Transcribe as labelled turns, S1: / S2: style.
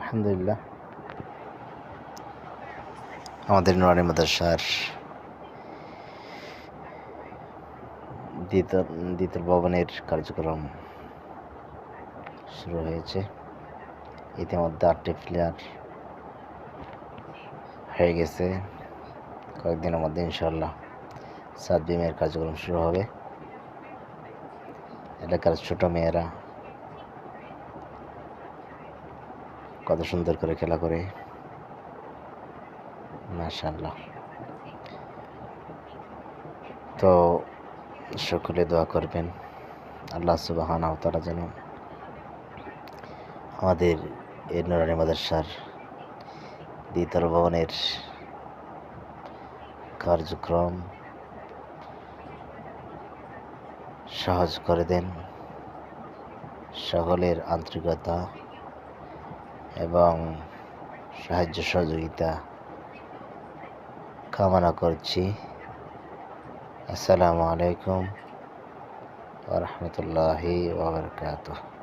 S1: আলহামদুলিল্লাহ আমাদের নুরানি মাদ্রাসার দ্বিতল ভবনের কার্যক্রম শুরু হয়েছে। ইতিমধ্যে 8টি প্লেয়ার হয়ে গেছে। কয়েকদিনের মধ্যে ইনশাআল্লাহ 7 বিমের কার্যক্রম শুরু হবে। এলাকার ছোট মেয়েরা কত সুন্দর করে খেলা করে, মাশাআল্লাহ। তো সকলে দোয়া করবেন আল্লাহ সুবহানাহু ওয়া তাআলা যেন আমাদের এই নুরানি মাদ্রাসার দ্বিতল ভবনের কার্যক্রম সহজ করে দেন। সকলের আন্তরিকতা এবং সাহায্য সহযোগিতা কামনা করছি। আসসালামু আলাইকুম ওয়া রাহমাতুল্লাহি ওয়া বারাকাতুহু।